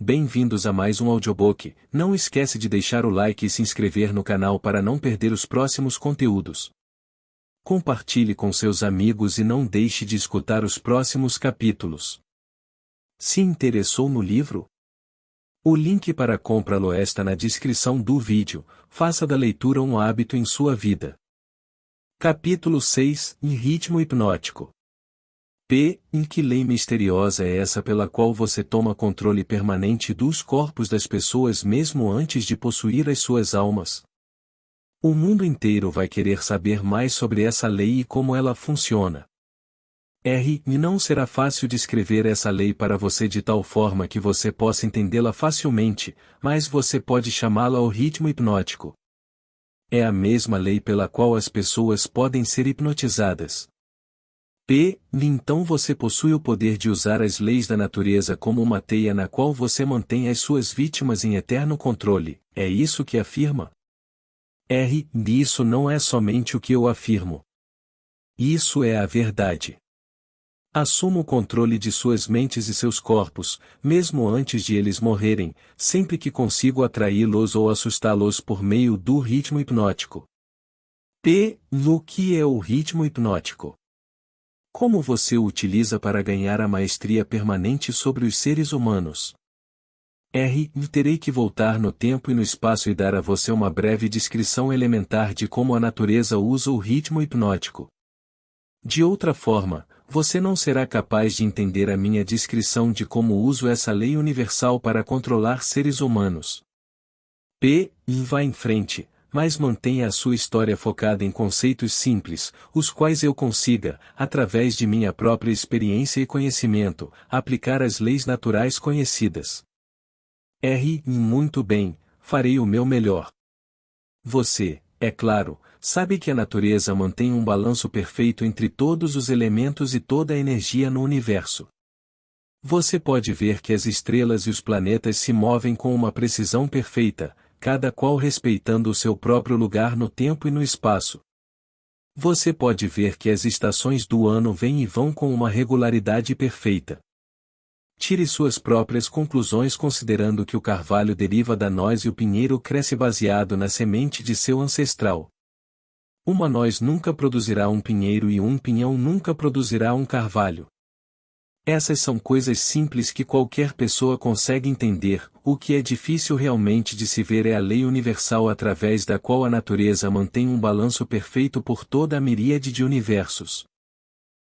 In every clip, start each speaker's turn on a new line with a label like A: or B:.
A: Bem-vindos a mais um audiobook. Não esquece de deixar o like e se inscrever no canal para não perder os próximos conteúdos. Compartilhe com seus amigos e não deixe de escutar os próximos capítulos. Se interessou no livro? O link para comprá-lo está na descrição do vídeo. Faça da leitura um hábito em sua vida. Capítulo 6 – Em ritmo hipnótico. Em que lei misteriosa é essa pela qual você toma controle permanente dos corpos das pessoas mesmo antes de possuir as suas almas? O mundo inteiro vai querer saber mais sobre essa lei e como ela funciona. E não será fácil descrever essa lei para você de tal forma que você possa entendê-la facilmente, mas você pode chamá-la o ritmo hipnótico. É a mesma lei pela qual as pessoas podem ser hipnotizadas. Então você possui o poder de usar as leis da natureza como uma teia na qual você mantém as suas vítimas em eterno controle, é isso que afirma? Isso não é somente o que eu afirmo. Isso é a verdade. Assumo o controle de suas mentes e seus corpos, mesmo antes de eles morrerem, sempre que consigo atraí-los ou assustá-los por meio do ritmo hipnótico. O que é o ritmo hipnótico? Como você o utiliza para ganhar a maestria permanente sobre os seres humanos? Terei que voltar no tempo e no espaço e dar a você uma breve descrição elementar de como a natureza usa o ritmo hipnótico. De outra forma, você não será capaz de entender a minha descrição de como uso essa lei universal para controlar seres humanos. Vá em frente, mas mantenha a sua história focada em conceitos simples, os quais eu consiga, através de minha própria experiência e conhecimento, aplicar as leis naturais conhecidas. Muito bem, farei o meu melhor. Você, é claro, sabe que a natureza mantém um balanço perfeito entre todos os elementos e toda a energia no universo. Você pode ver que as estrelas e os planetas se movem com uma precisão perfeita, cada qual respeitando o seu próprio lugar no tempo e no espaço. Você pode ver que as estações do ano vêm e vão com uma regularidade perfeita. Tire suas próprias conclusões considerando que o carvalho deriva da noz e o pinheiro cresce baseado na semente de seu ancestral. Uma noz nunca produzirá um pinheiro e um pinhão nunca produzirá um carvalho. Essas são coisas simples que qualquer pessoa consegue entender, o que é difícil realmente de se ver é a lei universal através da qual a natureza mantém um balanço perfeito por toda a miríade de universos.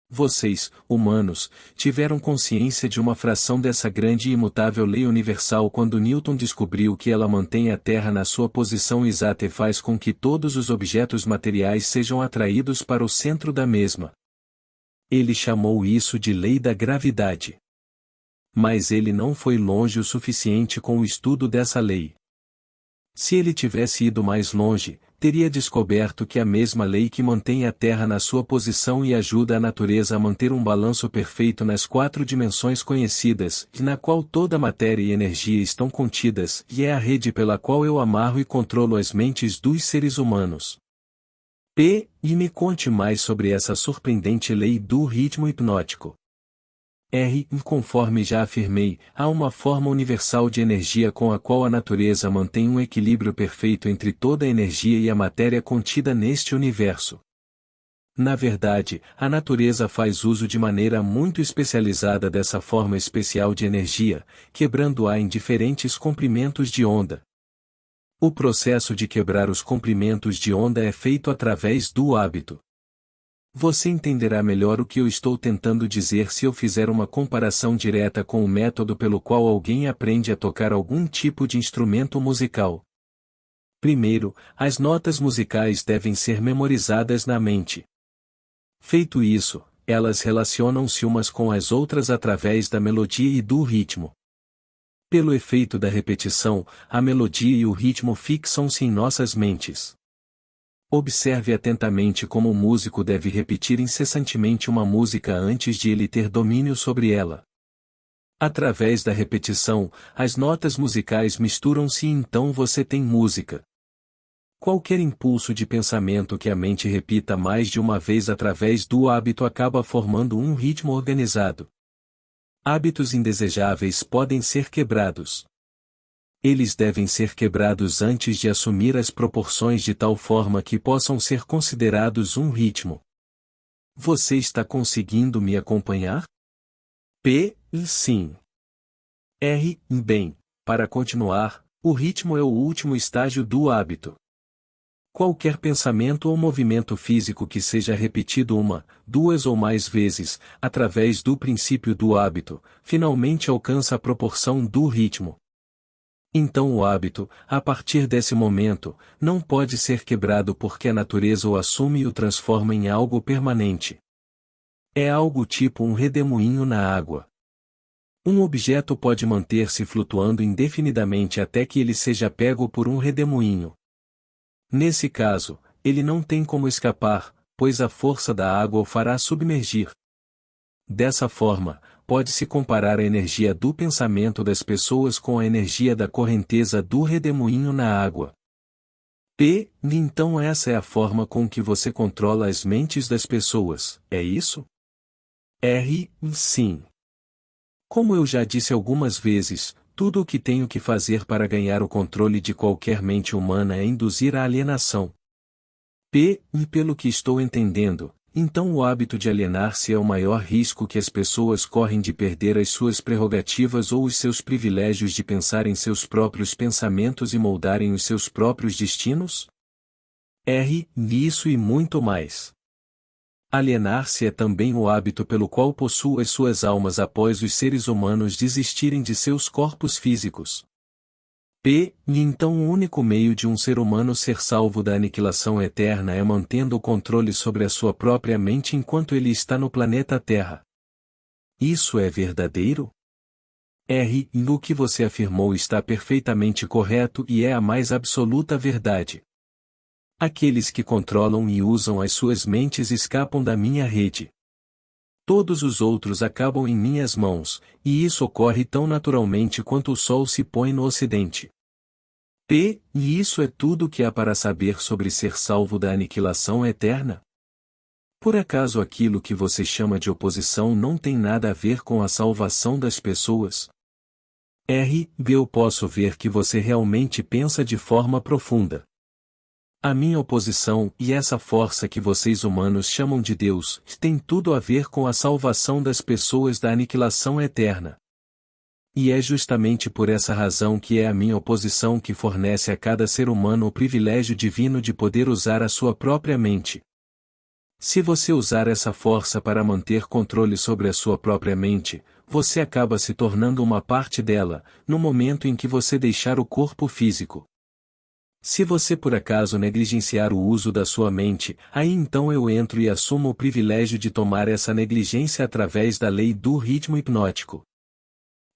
A: Vocês, humanos, tiveram consciência de uma fração dessa grande e imutável lei universal quando Newton descobriu que ela mantém a Terra na sua posição exata e faz com que todos os objetos materiais sejam atraídos para o centro da mesma. Ele chamou isso de lei da gravidade. Mas ele não foi longe o suficiente com o estudo dessa lei. Se ele tivesse ido mais longe, teria descoberto que a mesma lei que mantém a Terra na sua posição e ajuda a natureza a manter um balanço perfeito nas 4 dimensões conhecidas, na qual toda matéria e energia estão contidas, e é a rede pela qual eu amarro e controlo as mentes dos seres humanos. E me conte mais sobre essa surpreendente lei do ritmo hipnótico. Conforme já afirmei, há uma forma universal de energia com a qual a natureza mantém um equilíbrio perfeito entre toda a energia e a matéria contida neste universo. Na verdade, a natureza faz uso de maneira muito especializada dessa forma especial de energia, quebrando-a em diferentes comprimentos de onda. O processo de quebrar os comprimentos de onda é feito através do hábito. Você entenderá melhor o que eu estou tentando dizer se eu fizer uma comparação direta com o método pelo qual alguém aprende a tocar algum tipo de instrumento musical. Primeiro, as notas musicais devem ser memorizadas na mente. Feito isso, elas relacionam-se umas com as outras através da melodia e do ritmo. Pelo efeito da repetição, a melodia e o ritmo fixam-se em nossas mentes. Observe atentamente como o músico deve repetir incessantemente uma música antes de ele ter domínio sobre ela. Através da repetição, as notas musicais misturam-se e então você tem música. Qualquer impulso de pensamento que a mente repita mais de uma vez através do hábito acaba formando um ritmo organizado. Hábitos indesejáveis podem ser quebrados. Eles devem ser quebrados antes de assumir as proporções de tal forma que possam ser considerados um ritmo. Você está conseguindo me acompanhar? P. Sim. R. Bem, para continuar, o ritmo é o último estágio do hábito. Qualquer pensamento ou movimento físico que seja repetido uma, duas ou mais vezes, através do princípio do hábito, finalmente alcança a proporção do ritmo. Então o hábito, a partir desse momento, não pode ser quebrado porque a natureza o assume e o transforma em algo permanente. É algo tipo um redemoinho na água. Um objeto pode manter-se flutuando indefinidamente até que ele seja pego por um redemoinho. Nesse caso, ele não tem como escapar, pois a força da água o fará submergir. Dessa forma, pode-se comparar a energia do pensamento das pessoas com a energia da correnteza do redemoinho na água. P. Então essa é a forma com que você controla as mentes das pessoas, é isso? R. Sim. Como eu já disse algumas vezes, tudo o que tenho que fazer para ganhar o controle de qualquer mente humana é induzir a alienação. P. Pelo que estou entendendo, então o hábito de alienar-se é o maior risco que as pessoas correm de perder as suas prerrogativas ou os seus privilégios de pensar em seus próprios pensamentos e moldarem os seus próprios destinos? R. Isso e muito mais. Alienar-se é também o hábito pelo qual possuo as suas almas após os seres humanos desistirem de seus corpos físicos. P. Então o único meio de um ser humano ser salvo da aniquilação eterna é mantendo o controle sobre a sua própria mente enquanto ele está no planeta Terra. Isso é verdadeiro? R. O que você afirmou está perfeitamente correto e é a mais absoluta verdade. Aqueles que controlam e usam as suas mentes escapam da minha rede. Todos os outros acabam em minhas mãos, e isso ocorre tão naturalmente quanto o sol se põe no ocidente. P. E isso é tudo o que há para saber sobre ser salvo da aniquilação eterna? Por acaso aquilo que você chama de oposição não tem nada a ver com a salvação das pessoas? R. Eu posso ver que você realmente pensa de forma profunda. A minha oposição e essa força que vocês humanos chamam de Deus tem tudo a ver com a salvação das pessoas da aniquilação eterna. E é justamente por essa razão que é a minha oposição que fornece a cada ser humano o privilégio divino de poder usar a sua própria mente. Se você usar essa força para manter controle sobre a sua própria mente, você acaba se tornando uma parte dela, no momento em que você deixar o corpo físico. Se você por acaso negligenciar o uso da sua mente, aí então eu entro e assumo o privilégio de tomar essa negligência através da lei do ritmo hipnótico.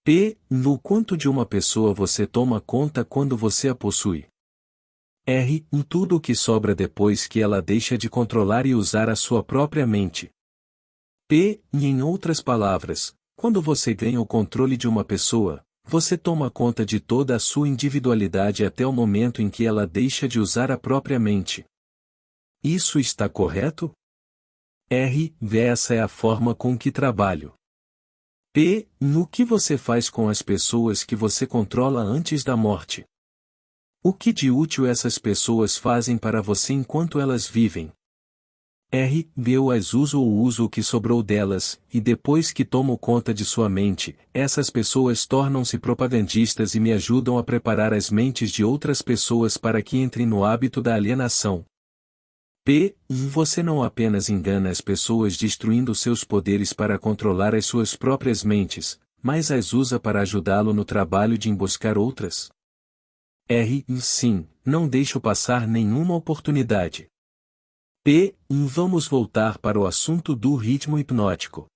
A: P. No quanto de uma pessoa você toma conta quando você a possui? R. Em tudo o que sobra depois que ela deixa de controlar e usar a sua própria mente. P. E em outras palavras, quando você ganha o controle de uma pessoa, você toma conta de toda a sua individualidade até o momento em que ela deixa de usar a própria mente. Isso está correto? R. Essa é a forma com que trabalho. P. No que você faz com as pessoas que você controla antes da morte? O que de útil essas pessoas fazem para você enquanto elas vivem? R. Eu as uso ou uso o que sobrou delas, e depois que tomo conta de sua mente, essas pessoas tornam-se propagandistas e me ajudam a preparar as mentes de outras pessoas para que entrem no hábito da alienação. P. Você não apenas engana as pessoas destruindo seus poderes para controlar as suas próprias mentes, mas as usa para ajudá-lo no trabalho de emboscar outras? R. Sim, não deixo passar nenhuma oportunidade. P. Vamos voltar para o assunto do ritmo hipnótico.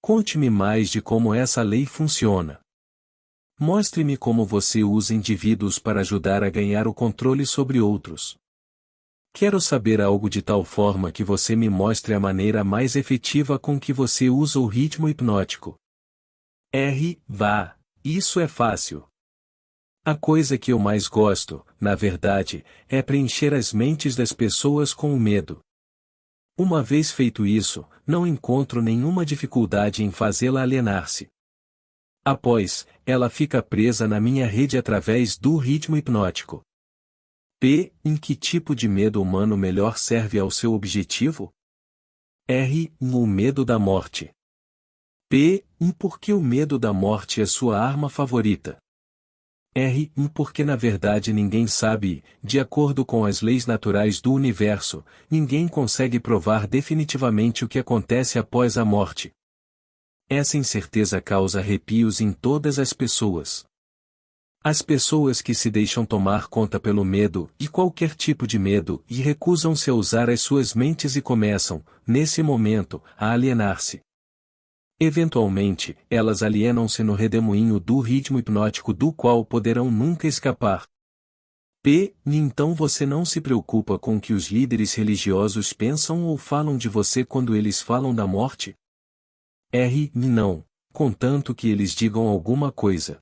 A: Conte-me mais de como essa lei funciona. Mostre-me como você usa indivíduos para ajudar a ganhar o controle sobre outros. Quero saber algo de tal forma que você me mostre a maneira mais efetiva com que você usa o ritmo hipnótico. R. Vá, isso é fácil. A coisa que eu mais gosto, na verdade, é preencher as mentes das pessoas com o medo. Uma vez feito isso, não encontro nenhuma dificuldade em fazê-la alienar-se. Após, ela fica presa na minha rede através do ritmo hipnótico. P. Em que tipo de medo humano melhor serve ao seu objetivo? R. O medo da morte. P. Por que o medo da morte é sua arma favorita? R. Porque na verdade ninguém sabe, de acordo com as leis naturais do universo, ninguém consegue provar definitivamente o que acontece após a morte. Essa incerteza causa arrepios em todas as pessoas. As pessoas que se deixam tomar conta pelo medo, e qualquer tipo de medo, e recusam-se a usar as suas mentes e começam, nesse momento, a alienar-se. Eventualmente, elas alienam-se no redemoinho do ritmo hipnótico do qual poderão nunca escapar. P. Então você não se preocupa com o que os líderes religiosos pensam ou falam de você quando eles falam da morte? R. Não, contanto que eles digam alguma coisa.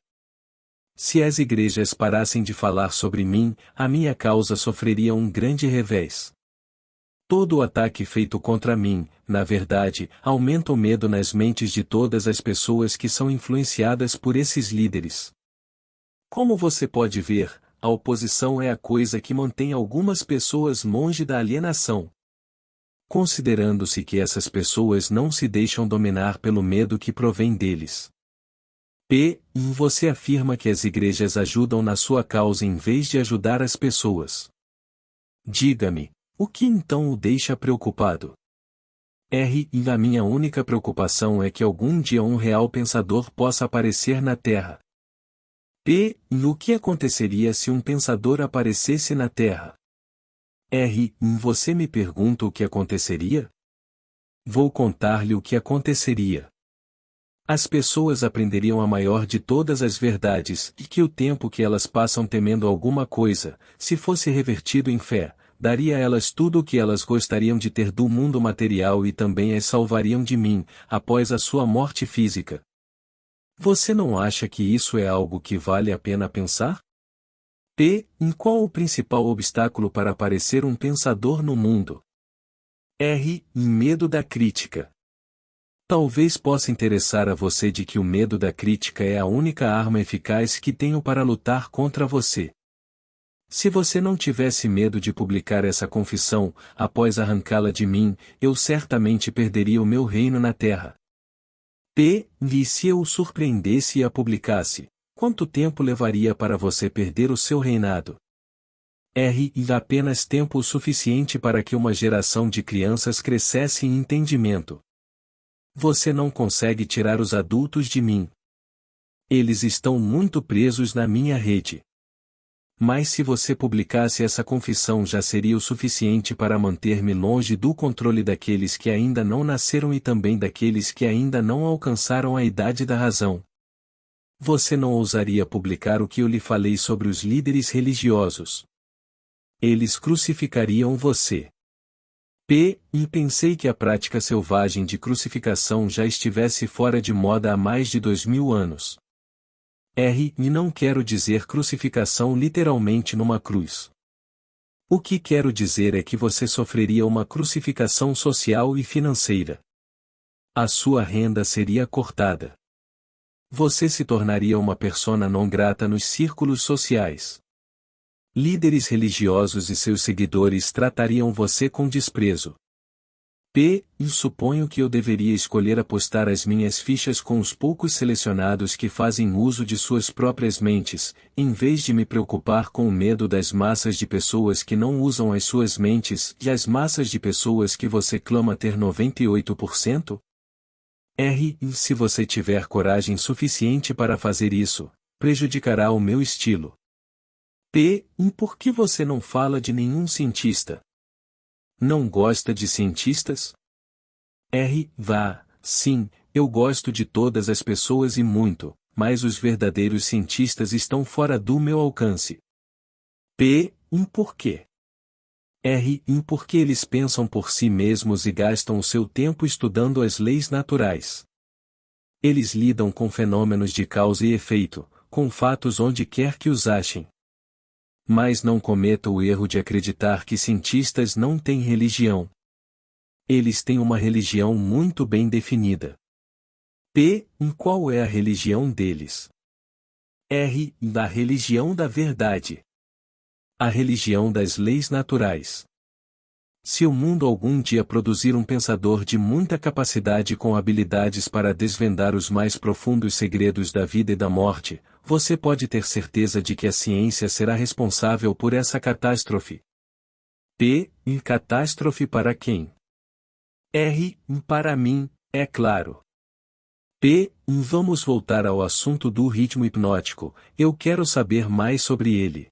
A: Se as igrejas parassem de falar sobre mim, a minha causa sofreria um grande revés. Todo o ataque feito contra mim, na verdade, aumenta o medo nas mentes de todas as pessoas que são influenciadas por esses líderes. Como você pode ver, a oposição é a coisa que mantém algumas pessoas longe da alienação. Considerando-se que essas pessoas não se deixam dominar pelo medo que provém deles. P. Você afirma que as igrejas ajudam na sua causa em vez de ajudar as pessoas. Diga-me, o que então o deixa preocupado? R. A minha única preocupação é que algum dia um real pensador possa aparecer na Terra. P. O que aconteceria se um pensador aparecesse na Terra? R. Você me pergunta o que aconteceria? Vou contar-lhe o que aconteceria. As pessoas aprenderiam a maior de todas as verdades, e que o tempo que elas passam temendo alguma coisa, se fosse revertido em fé, daria a elas tudo o que elas gostariam de ter do mundo material e também as salvariam de mim, após a sua morte física. Você não acha que isso é algo que vale a pena pensar? P. Qual o principal obstáculo para aparecer um pensador no mundo? R. Medo da crítica. Talvez possa interessar a você de que o medo da crítica é a única arma eficaz que tenho para lutar contra você. Se você não tivesse medo de publicar essa confissão, após arrancá-la de mim, eu certamente perderia o meu reino na terra. P. E se eu o surpreendesse e a publicasse, quanto tempo levaria para você perder o seu reinado? R. Apenas tempo o suficiente para que uma geração de crianças crescesse em entendimento. Você não consegue tirar os adultos de mim. Eles estão muito presos na minha rede. Mas se você publicasse essa confissão já seria o suficiente para manter-me longe do controle daqueles que ainda não nasceram e também daqueles que ainda não alcançaram a idade da razão. Você não ousaria publicar o que eu lhe falei sobre os líderes religiosos. Eles crucificariam você. P. Pensei que a prática selvagem de crucificação já estivesse fora de moda há mais de 2000 anos. R. Não quero dizer crucificação literalmente numa cruz. O que quero dizer é que você sofreria uma crucificação social e financeira. A sua renda seria cortada. Você se tornaria uma persona non grata nos círculos sociais. Líderes religiosos e seus seguidores tratariam você com desprezo. P. Suponho que eu deveria escolher apostar as minhas fichas com os poucos selecionados que fazem uso de suas próprias mentes, em vez de me preocupar com o medo das massas de pessoas que não usam as suas mentes e as massas de pessoas que você clama ter 98%? R. Se você tiver coragem suficiente para fazer isso, prejudicará o meu estilo. P. Por que você não fala de nenhum cientista? Não gosta de cientistas? R. Sim, eu gosto de todas as pessoas e muito, mas os verdadeiros cientistas estão fora do meu alcance. P. Por quê? R. Porque eles pensam por si mesmos e gastam o seu tempo estudando as leis naturais. Eles lidam com fenômenos de causa e efeito, com fatos onde quer que os achem. Mas não cometa o erro de acreditar que cientistas não têm religião. Eles têm uma religião muito bem definida. P. Qual é a religião deles? R. Da religião da verdade. A religião das leis naturais. Se o mundo algum dia produzir um pensador de muita capacidade com habilidades para desvendar os mais profundos segredos da vida e da morte, você pode ter certeza de que a ciência será responsável por essa catástrofe. P. Catástrofe para quem? R. Para mim, é claro. P. Vamos voltar ao assunto do ritmo hipnótico, eu quero saber mais sobre ele.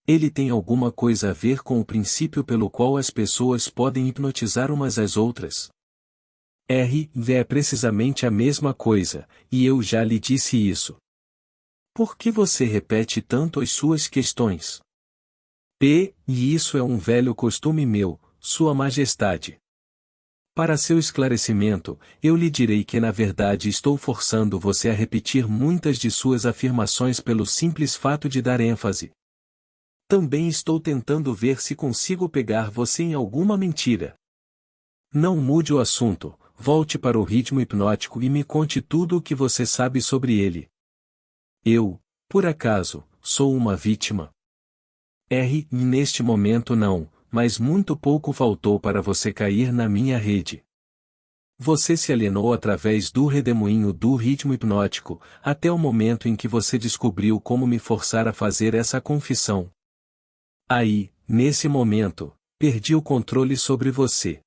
A: Ele tem alguma coisa a ver com o princípio pelo qual as pessoas podem hipnotizar umas às outras? R. É precisamente a mesma coisa, e eu já lhe disse isso. Por que você repete tanto as suas questões? P. E isso é um velho costume meu, Sua Majestade. Para seu esclarecimento, eu lhe direi que na verdade estou forçando você a repetir muitas de suas afirmações pelo simples fato de dar ênfase. Também estou tentando ver se consigo pegar você em alguma mentira. Não mude o assunto, volte para o ritmo hipnótico e me conte tudo o que você sabe sobre ele. Eu, por acaso, sou uma vítima? R. Neste momento não, mas muito pouco faltou para você cair na minha rede. Você se alienou através do redemoinho do ritmo hipnótico, até o momento em que você descobriu como me forçar a fazer essa confissão. Aí, nesse momento, perdi o controle sobre você.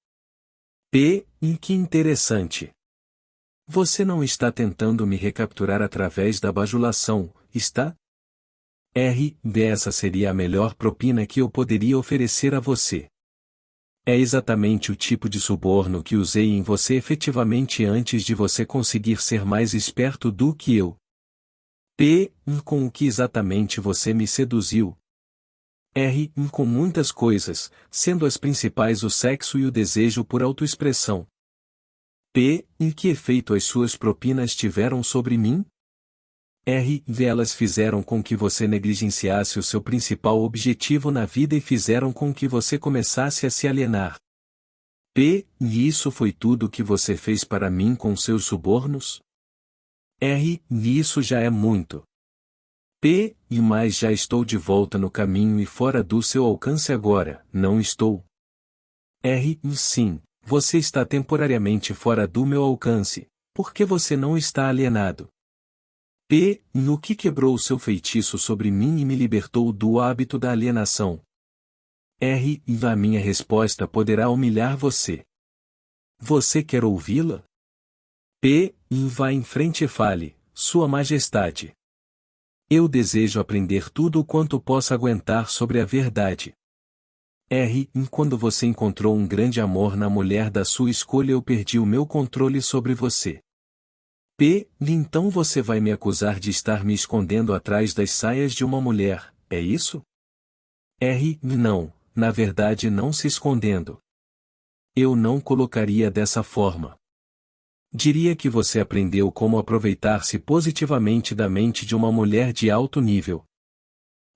A: P. Que interessante. Você não está tentando me recapturar através da bajulação, está? R. Essa seria a melhor propina que eu poderia oferecer a você. É exatamente o tipo de suborno que usei em você efetivamente antes de você conseguir ser mais esperto do que eu. P. Com o que exatamente você me seduziu? R. Com muitas coisas, sendo as principais o sexo e o desejo por autoexpressão. P. Que efeito as suas propinas tiveram sobre mim? R. Elas fizeram com que você negligenciasse o seu principal objetivo na vida e fizeram com que você começasse a se alienar. P. E isso foi tudo que você fez para mim com seus subornos? R. E isso já é muito. P. Mas já estou de volta no caminho e fora do seu alcance agora, não estou? R. Sim, você está temporariamente fora do meu alcance, porque você não está alienado. P. No que quebrou o seu feitiço sobre mim e me libertou do hábito da alienação? R. A minha resposta poderá humilhar você. Você quer ouvi-la? P. Vá em frente e fale, Sua Majestade. Eu desejo aprender tudo o quanto possa aguentar sobre a verdade. R. Quando você encontrou um grande amor na mulher da sua escolha, eu perdi o meu controle sobre você. P. Então você vai me acusar de estar me escondendo atrás das saias de uma mulher, é isso? R. Não, na verdade não se escondendo. Eu não colocaria dessa forma. Diria que você aprendeu como aproveitar-se positivamente da mente de uma mulher de alto nível.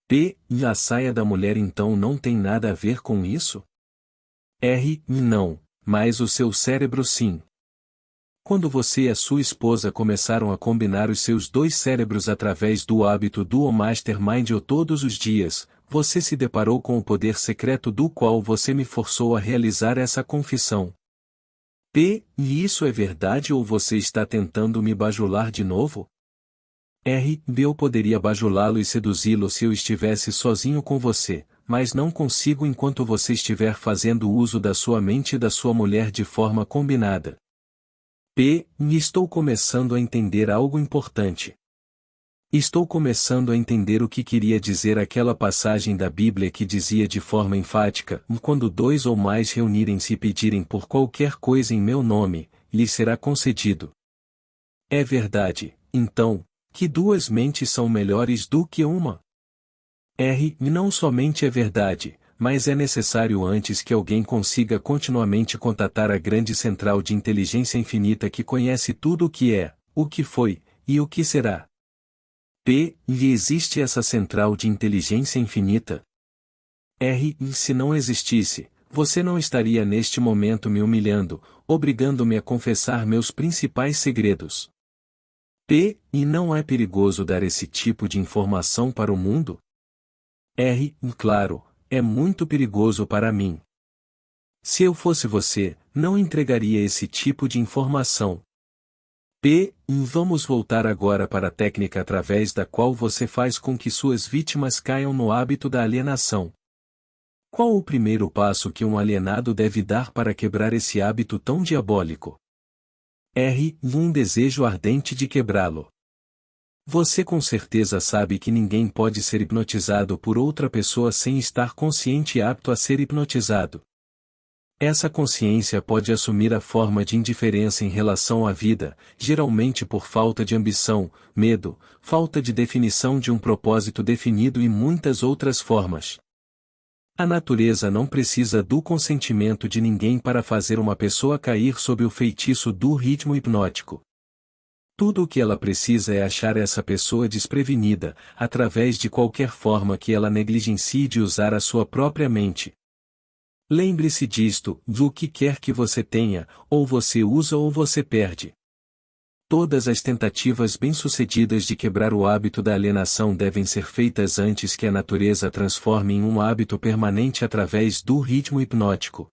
A: P. A saia da mulher então não tem nada a ver com isso? R. Não, mas o seu cérebro sim. Quando você e a sua esposa começaram a combinar os seus dois cérebros através do hábito do Mastermind todos os dias, você se deparou com o poder secreto do qual você me forçou a realizar essa confissão. P. E isso é verdade ou você está tentando me bajular de novo? R. Eu poderia bajulá-lo e seduzi-lo se eu estivesse sozinho com você, mas não consigo enquanto você estiver fazendo uso da sua mente e da sua mulher de forma combinada. P. Estou começando a entender algo importante. Estou começando a entender o que queria dizer aquela passagem da Bíblia que dizia de forma enfática: quando dois ou mais reunirem-se e pedirem por qualquer coisa em meu nome, lhes será concedido. É verdade, então, que duas mentes são melhores do que uma? R. Não somente é verdade, mas é necessário antes que alguém consiga continuamente contatar a grande central de inteligência infinita que conhece tudo o que é, o que foi, e o que será. P. E existe essa central de inteligência infinita? R. Se não existisse, você não estaria neste momento me humilhando, obrigando-me a confessar meus principais segredos. E não é perigoso dar esse tipo de informação para o mundo? Claro, é muito perigoso para mim. Se eu fosse você, não entregaria esse tipo de informação. Vamos voltar agora para a técnica através da qual você faz com que suas vítimas caiam no hábito da alienação. Qual o primeiro passo que um alienado deve dar para quebrar esse hábito tão diabólico? Um desejo ardente de quebrá-lo. Você com certeza sabe que ninguém pode ser hipnotizado por outra pessoa sem estar consciente e apto a ser hipnotizado. Essa consciência pode assumir a forma de indiferença em relação à vida, geralmente por falta de ambição, medo, falta de definição de um propósito definido e muitas outras formas. A natureza não precisa do consentimento de ninguém para fazer uma pessoa cair sob o feitiço do ritmo hipnótico. Tudo o que ela precisa é achar essa pessoa desprevenida, através de qualquer forma que ela negligencie de usar a sua própria mente. Lembre-se disto, do que quer que você tenha, ou você usa ou você perde. Todas as tentativas bem-sucedidas de quebrar o hábito da alienação devem ser feitas antes que a natureza transforme em um hábito permanente através do ritmo hipnótico.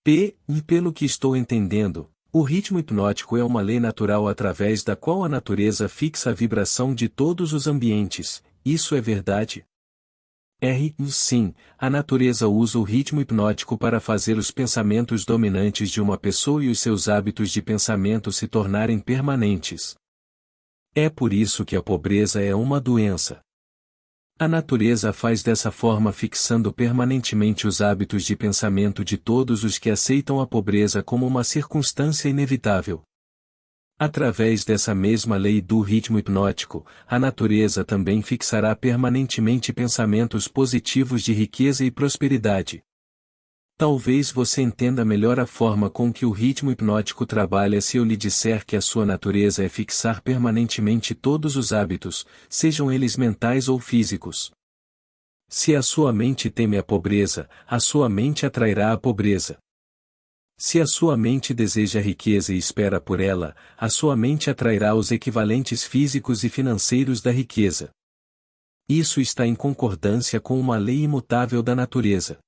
A: E pelo que estou entendendo, o ritmo hipnótico é uma lei natural através da qual a natureza fixa a vibração de todos os ambientes. Isso é verdade? Sim, a natureza usa o ritmo hipnótico para fazer os pensamentos dominantes de uma pessoa e os seus hábitos de pensamento se tornarem permanentes. É por isso que a pobreza é uma doença. A natureza faz dessa forma fixando permanentemente os hábitos de pensamento de todos os que aceitam a pobreza como uma circunstância inevitável. Através dessa mesma lei do ritmo hipnótico, a natureza também fixará permanentemente pensamentos positivos de riqueza e prosperidade. Talvez você entenda melhor a forma com que o ritmo hipnótico trabalha se eu lhe disser que a sua natureza é fixar permanentemente todos os hábitos, sejam eles mentais ou físicos. Se a sua mente teme a pobreza, a sua mente atrairá a pobreza. Se a sua mente deseja riqueza e espera por ela, a sua mente atrairá os equivalentes físicos e financeiros da riqueza. Isso está em concordância com uma lei imutável da natureza.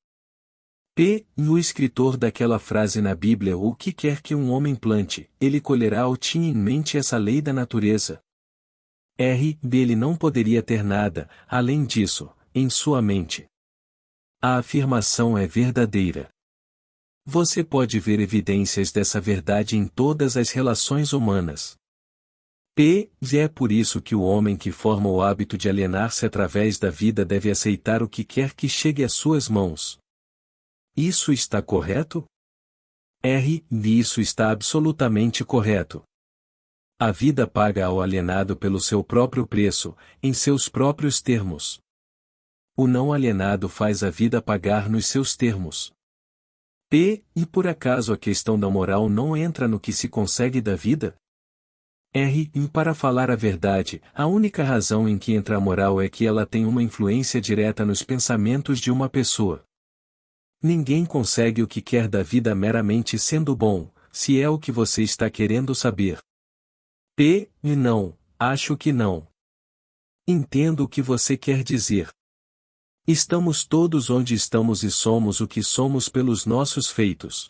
A: O escritor daquela frase na Bíblia: o que quer que um homem plante, ele colherá, ou tinha em mente essa lei da natureza. Dele não poderia ter nada, além disso, em sua mente. A afirmação é verdadeira. Você pode ver evidências dessa verdade em todas as relações humanas. É por isso que o homem que forma o hábito de alienar-se através da vida deve aceitar o que quer que chegue às suas mãos. Isso está correto? Isso está absolutamente correto. A vida paga ao alienado pelo seu próprio preço, em seus próprios termos. O não alienado faz a vida pagar nos seus termos. E por acaso a questão da moral não entra no que se consegue da vida? Para falar a verdade, a única razão em que entra a moral é que ela tem uma influência direta nos pensamentos de uma pessoa. Ninguém consegue o que quer da vida meramente sendo bom, se é o que você está querendo saber. Não, acho que não. Entendo o que você quer dizer. Estamos todos onde estamos e somos o que somos pelos nossos feitos.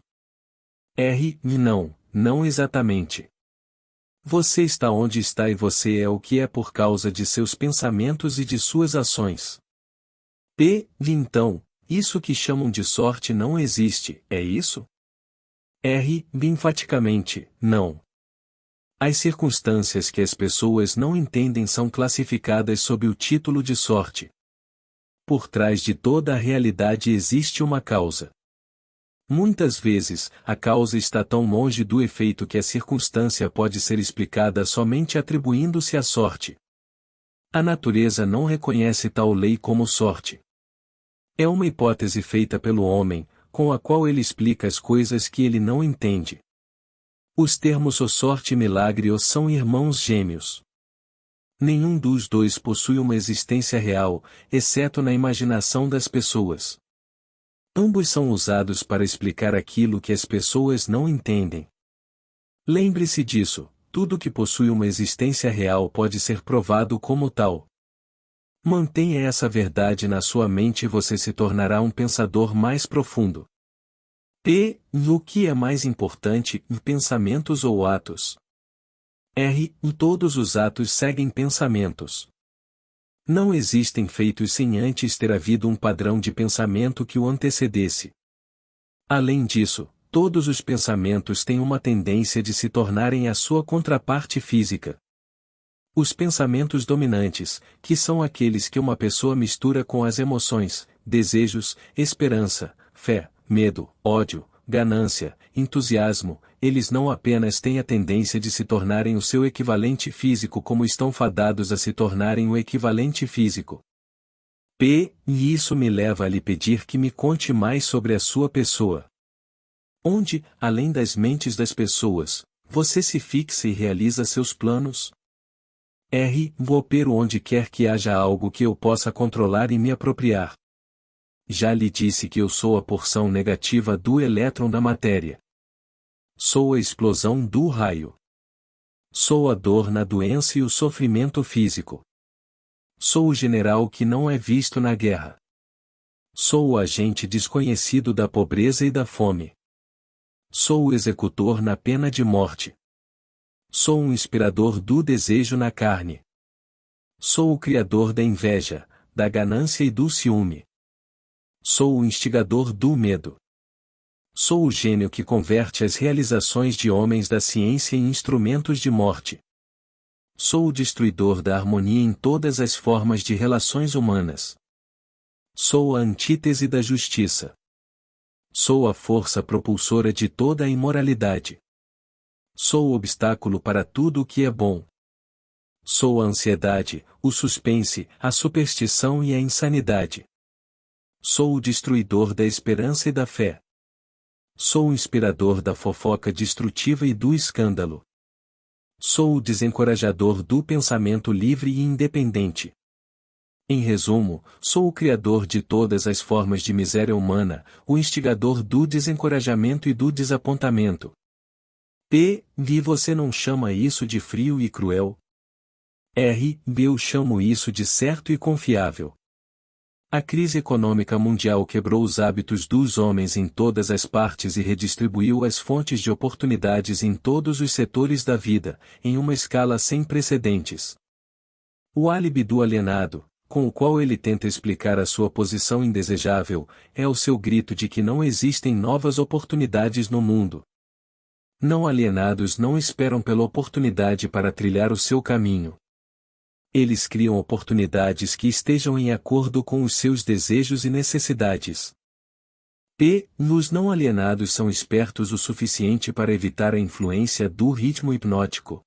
A: Não exatamente. Você está onde está e você é o que é por causa de seus pensamentos e de suas ações. Então, isso que chamam de sorte não existe, é isso? Enfaticamente, não. As circunstâncias que as pessoas não entendem são classificadas sob o título de sorte. Por trás de toda a realidade existe uma causa. Muitas vezes, a causa está tão longe do efeito que a circunstância pode ser explicada somente atribuindo-se à sorte. A natureza não reconhece tal lei como sorte. É uma hipótese feita pelo homem, com a qual ele explica as coisas que ele não entende. Os termos ou sorte e milagre ou são irmãos gêmeos. Nenhum dos dois possui uma existência real, exceto na imaginação das pessoas. Ambos são usados para explicar aquilo que as pessoas não entendem. Lembre-se disso, tudo que possui uma existência real pode ser provado como tal. Mantenha essa verdade na sua mente e você se tornará um pensador mais profundo. P. O que é mais importante, pensamentos ou atos? R. Todos os atos seguem pensamentos. Não existem feitos sem antes ter havido um padrão de pensamento que o antecedesse. Além disso, todos os pensamentos têm uma tendência de se tornarem a sua contraparte física. Os pensamentos dominantes, que são aqueles que uma pessoa mistura com as emoções, desejos, esperança, fé, medo, ódio, ganância, entusiasmo, eles não apenas têm a tendência de se tornarem o seu equivalente físico como estão fadados a se tornarem o equivalente físico. P. E isso me leva a lhe pedir que me conte mais sobre a sua pessoa. Onde, além das mentes das pessoas, você se fixa e realiza seus planos? R. Opero onde quer que haja algo que eu possa controlar e me apropriar. Já lhe disse que eu sou a porção negativa do elétron da matéria. Sou a explosão do raio. Sou a dor na doença e o sofrimento físico. Sou o general que não é visto na guerra. Sou o agente desconhecido da pobreza e da fome. Sou o executor na pena de morte. Sou um inspirador do desejo na carne. Sou o criador da inveja, da ganância e do ciúme. Sou o instigador do medo. Sou o gênio que converte as realizações de homens da ciência em instrumentos de morte. Sou o destruidor da harmonia em todas as formas de relações humanas. Sou a antítese da justiça. Sou a força propulsora de toda a imoralidade. Sou o obstáculo para tudo o que é bom. Sou a ansiedade, o suspense, a superstição e a insanidade. Sou o destruidor da esperança e da fé. Sou o inspirador da fofoca destrutiva e do escândalo. Sou o desencorajador do pensamento livre e independente. Em resumo, sou o criador de todas as formas de miséria humana, o instigador do desencorajamento e do desapontamento. P. E você não chama isso de frio e cruel? R. Eu chamo isso de certo e confiável. A crise econômica mundial quebrou os hábitos dos homens em todas as partes e redistribuiu as fontes de oportunidades em todos os setores da vida, em uma escala sem precedentes. O álibi do alienado, com o qual ele tenta explicar a sua posição indesejável, é o seu grito de que não existem novas oportunidades no mundo. Não alienados não esperam pela oportunidade para trilhar o seu caminho. Eles criam oportunidades que estejam em acordo com os seus desejos e necessidades. P. Os não alienados são espertos o suficiente para evitar a influência do ritmo hipnótico.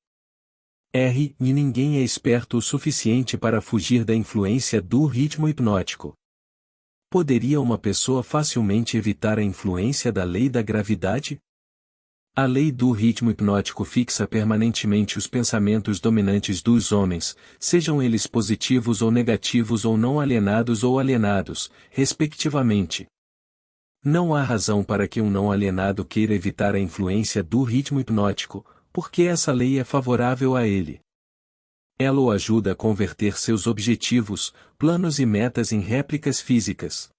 A: R. E ninguém é esperto o suficiente para fugir da influência do ritmo hipnótico. Poderia uma pessoa facilmente evitar a influência da lei da gravidade? A lei do ritmo hipnótico fixa permanentemente os pensamentos dominantes dos homens, sejam eles positivos ou negativos ou não alienados ou alienados, respectivamente. Não há razão para que um não alienado queira evitar a influência do ritmo hipnótico, porque essa lei é favorável a ele. Ela o ajuda a converter seus objetivos, planos e metas em réplicas físicas.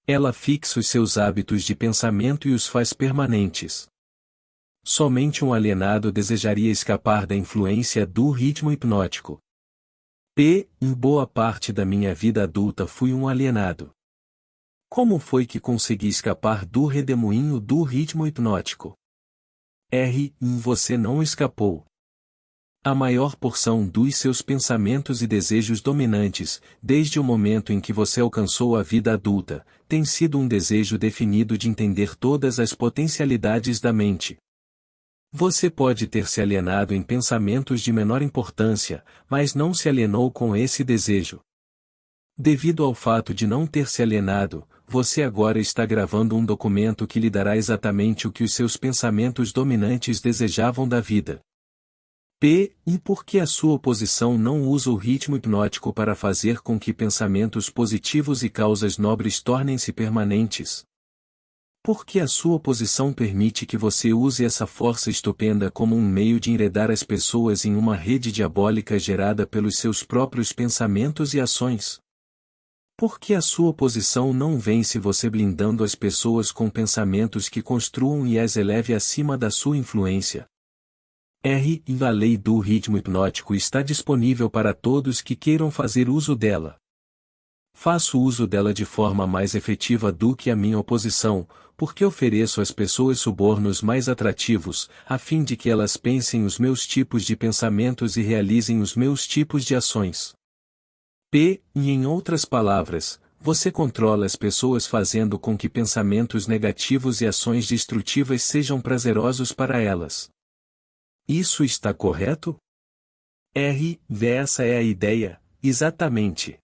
A: Ela fixa os seus hábitos de pensamento e os faz permanentes. Somente um alienado desejaria escapar da influência do ritmo hipnótico. P. Em boa parte da minha vida adulta fui um alienado. Como foi que consegui escapar do redemoinho do ritmo hipnótico? R. Você não escapou. A maior porção dos seus pensamentos e desejos dominantes, desde o momento em que você alcançou a vida adulta, tem sido um desejo definido de entender todas as potencialidades da mente. Você pode ter se alienado em pensamentos de menor importância, mas não se alienou com esse desejo. Devido ao fato de não ter se alienado, você agora está gravando um documento que lhe dará exatamente o que os seus pensamentos dominantes desejavam da vida. P. E por que a sua oposição não usa o ritmo hipnótico para fazer com que pensamentos positivos e causas nobres tornem-se permanentes? Por que a sua oposição permite que você use essa força estupenda como um meio de enredar as pessoas em uma rede diabólica gerada pelos seus próprios pensamentos e ações? Por que a sua oposição não vence você blindando as pessoas com pensamentos que construam e as eleve acima da sua influência? R. E a lei do ritmo hipnótico está disponível para todos que queiram fazer uso dela. Faço uso dela de forma mais efetiva do que a minha oposição, porque ofereço às pessoas subornos mais atrativos, a fim de que elas pensem os meus tipos de pensamentos e realizem os meus tipos de ações. P. E em outras palavras, você controla as pessoas fazendo com que pensamentos negativos e ações destrutivas sejam prazerosos para elas. Isso está correto? R. Essa é a ideia, exatamente.